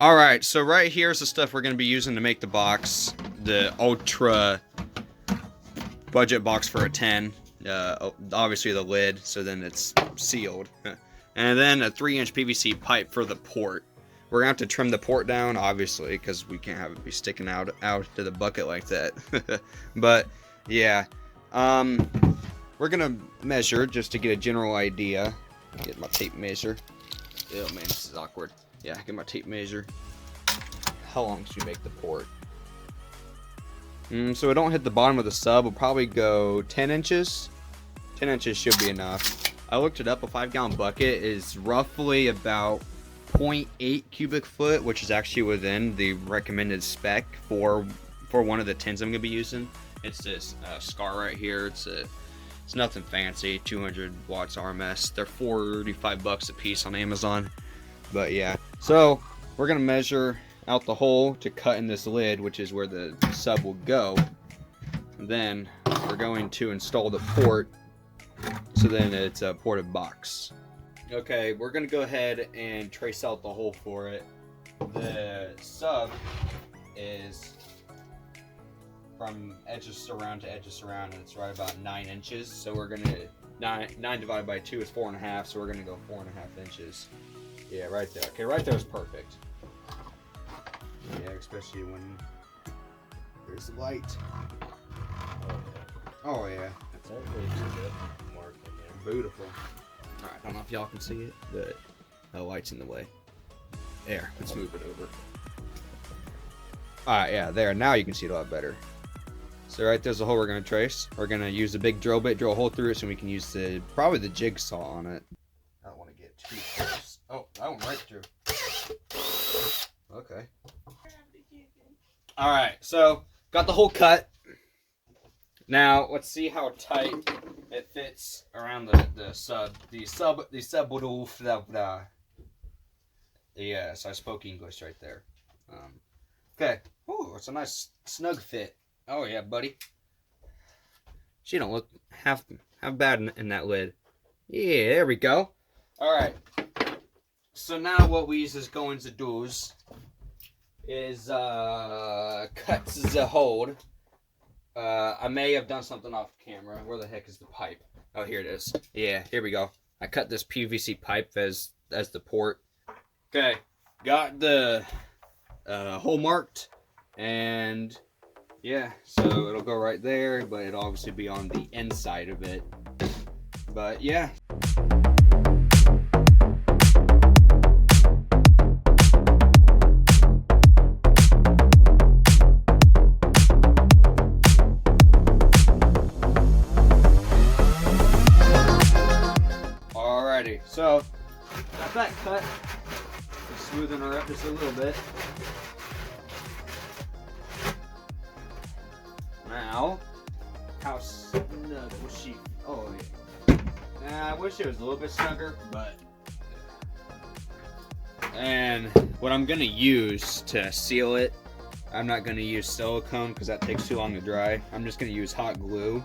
Alright, so right here's the stuff we're going to be using to make the box. The ultra budget box for a 10. Obviously the lid, so then it's sealed. And then a 3-inch PVC pipe for the port. We're going to have to trim the port down, obviously, because we can't have it be sticking out to the bucket like that. But, yeah. We're going to measure just to get a general idea. Get my tape measure. Oh man, this is awkward. Yeah, get my tape measure. How long should we make the port? So we don't hit the bottom of the sub. We'll probably go 10 inches. 10 inches should be enough. I looked it up. A 5-gallon bucket is roughly about 0.8 cubic foot, which is actually within the recommended spec for one of the tins I'm gonna be using. It's this Scar right here. It's nothing fancy. 200 watts RMS. They're $45 a piece on Amazon. But yeah, so we're gonna measure out the hole to cut in this lid, which is where the sub will go. And then we're going to install the port, so then it's a ported box. Okay, we're gonna go ahead and trace out the hole for it. The sub is from edges surround to edges surround, and it's right about 9 inches. So we're gonna 9 divided by 2 is 4.5. So we're gonna go 4.5 inches. Yeah, right there. Okay, right there is perfect. Yeah, especially when there's the light. Oh yeah. That's actually a good mark in there. Beautiful. All right, I don't know if y'all can see it, but the light's in the way. There, let's move it over. All right, yeah, there. Now you can see it a lot better. So right there's the hole we're gonna trace. We're gonna use a big drill bit, drill a hole through it, so we can use probably the jigsaw on it. I don't want to get too close. Oh, that went right through. Okay. All right, so got the hole cut. Now let's see how tight it fits around the subwoofer. Yes, I spoke English right there. Okay. Oh, it's a nice snug fit. Oh yeah, buddy. She don't look half bad in that lid. Yeah, there we go. All right. So now what we is going to do is cut the hole. I may have done something off camera. Where the heck is the pipe? Oh, here it is. Yeah, here we go. I cut this PVC pipe as the port. Okay, got the hole marked, and yeah, so it'll go right there, but it'll obviously be on the inside of it. But yeah. Alrighty, so got that cut. Just smoothing her up just a little bit. Now, how snug was she? Oh yeah. Nah, I wish it was a little bit snugger, but. And what I'm gonna use to seal it, I'm not gonna use silicone because that takes too long to dry. I'm just gonna use hot glue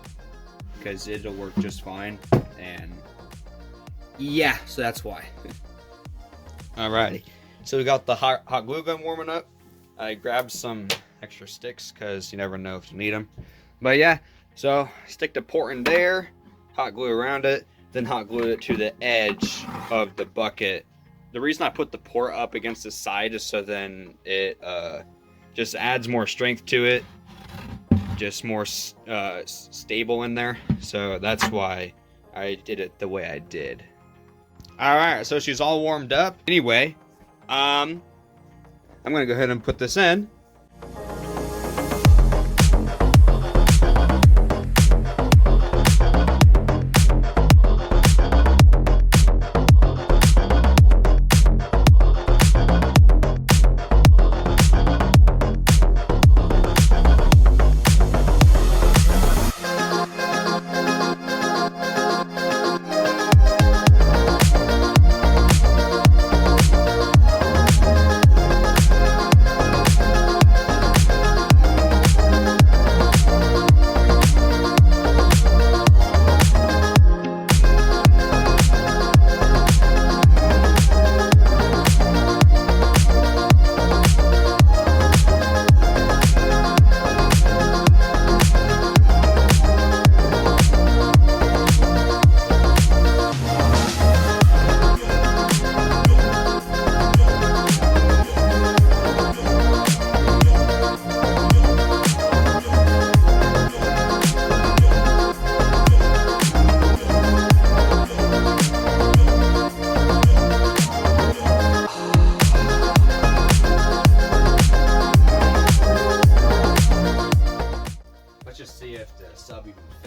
because it'll work just fine. And yeah, so that's why. Alrighty, so we got the hot glue gun warming up. I grabbed some extra sticks because you never know if you need them. But yeah, so stick the port in there, hot glue around it, then hot glue it to the edge of the bucket. The reason I put the port up against the side is so then it just adds more strength to it, just more stable in there. So that's why I did it the way I did. Alright, so she's all warmed up. Anyway, I'm gonna go ahead and put this in.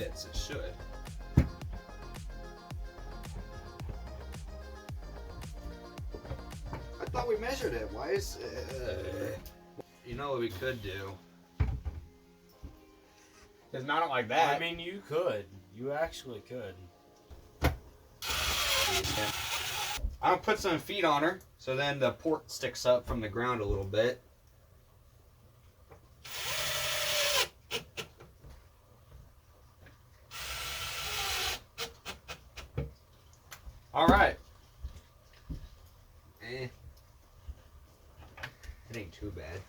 fits. It should. I thought we measured it. Why is... You know what we could do? Just mount it like that. I mean, you could. You actually could. I'll put some feet on her, so then the port sticks up from the ground a little bit. All right. It ain't too bad.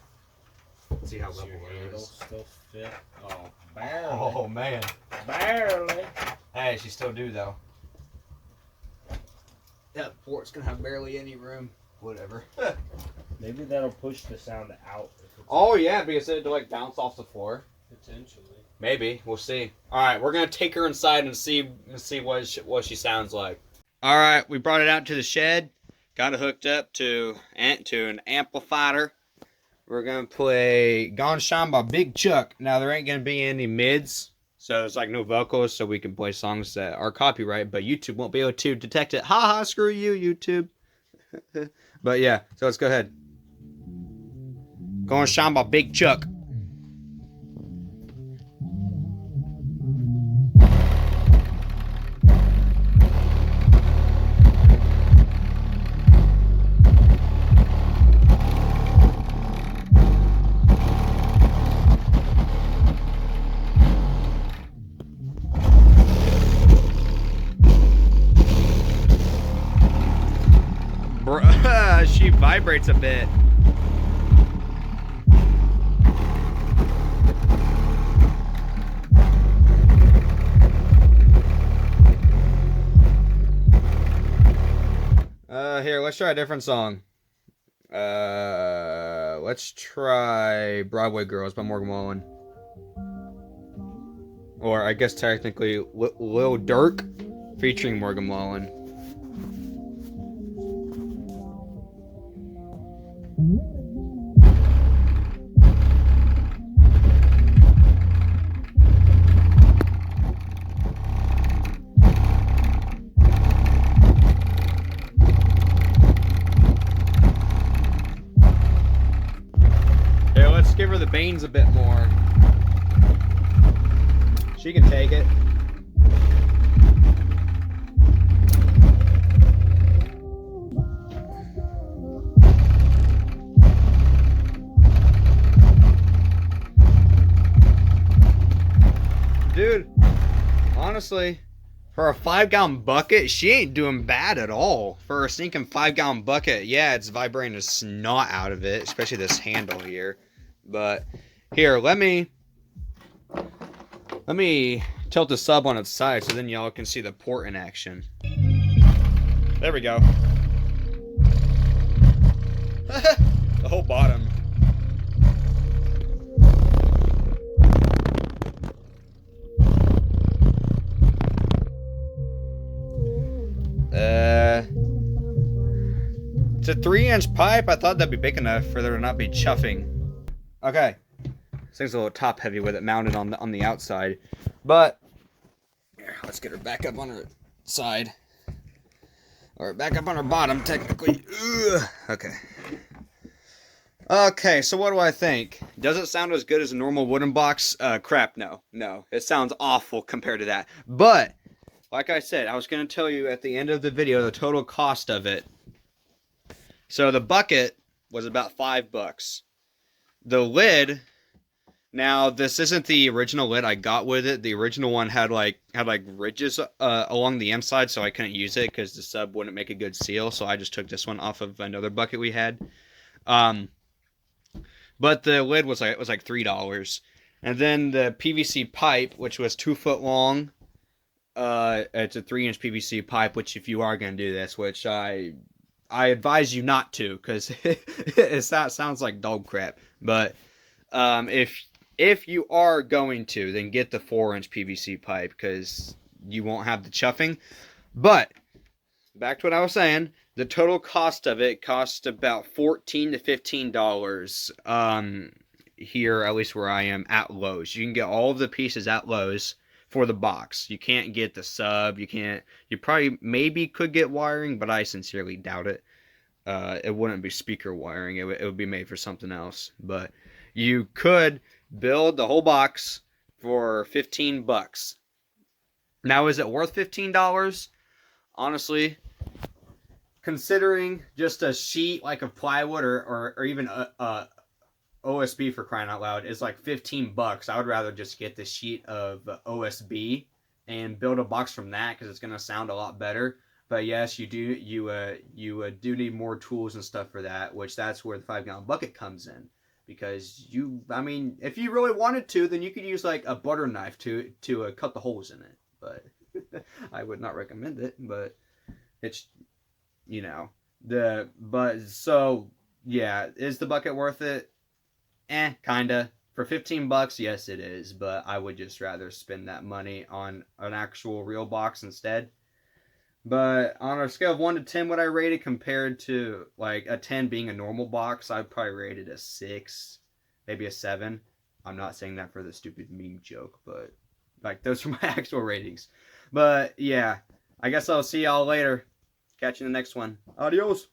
Let's see how Does level your it handle is. still fit? Oh, barely. Oh man. Barely. Hey, she still do though. That port's gonna have barely any room. Whatever. Maybe that'll push the sound out. If it's Oh yeah, because it'll like bounce off the floor. Potentially. Maybe we'll see. All right, we're gonna take her inside and see what she sounds like. All right, we brought it out to the shed. Got it hooked up to an amplifier. We're gonna play "Gone Shine" by Big Chuck. Now there ain't gonna be any mids, so it's like no vocals, so we can play songs that are copyright, but YouTube won't be able to detect it. Ha ha! Screw you, YouTube. But yeah, so let's go ahead. "Gone Shine" by Big Chuck. She vibrates a bit. Here, let's try a different song. Let's try Broadway Girls by Morgan Wallen. Or I guess technically Lil Durk featuring Morgan Wallen. Here, let's give her the Banes a bit more. She can take it. Dude, honestly, for a 5-gallon bucket, she ain't doing bad at all. For a stinking 5-gallon bucket, yeah, it's vibrating the snot out of it, especially this handle here. But here, let me tilt the sub on its side so then y'all can see the port in action. There we go. The whole bottom. It's a 3-inch pipe. I thought that'd be big enough for there to not be chuffing. Okay, this thing's a little top heavy with it mounted on the outside, but here, let's get her back up on her side, or back up on her bottom technically. Ugh. Okay, so what do I think? Does it sound as good as a normal wooden box? Crap, no, it sounds awful compared to that. But like I said, I was going to tell you at the end of the video the total cost of it. So the bucket was about $5. The lid, now this isn't the original lid I got with it. The original one had like ridges along the inside, so I couldn't use it because the sub wouldn't make a good seal. So I just took this one off of another bucket we had. But the lid was like $3, and then the PVC pipe, which was 2 foot long. It's a 3-inch PVC pipe. Which, if you are going to do this, which I advise you not to, because it sounds like dog crap. But if you are going to, then get the 4-inch PVC pipe, because you won't have the chuffing. But back to what I was saying, the total cost of it cost about $14 to $15 here, at least where I am, at Lowe's. You can get all of the pieces at Lowe's for the box. You can't get the sub. You probably maybe could get wiring, but I sincerely doubt it. It wouldn't be speaker wiring. It would be made for something else. But you could build the whole box for $15. Now, is it worth $15? Honestly, considering just a sheet like of plywood or even a OSB, for crying out loud, is like $15. I would rather just get the sheet of OSB and build a box from that, because it's gonna sound a lot better. But yes, you do need more tools and stuff for that, which that's where the 5-gallon bucket comes in. Because I mean, if you really wanted to, then you could use like a butter knife to cut the holes in it. But I would not recommend it. But it's, so yeah, is the bucket worth it? Kinda. For $15, yes, it is. But I would just rather spend that money on an actual real box instead. But on a scale of 1 to 10, what I rate it compared to like a 10 being a normal box, I'd probably rate it a 6, maybe a 7. I'm not saying that for the stupid meme joke, but like those are my actual ratings. But yeah, I guess I'll see y'all later. Catch you in the next one. Adios.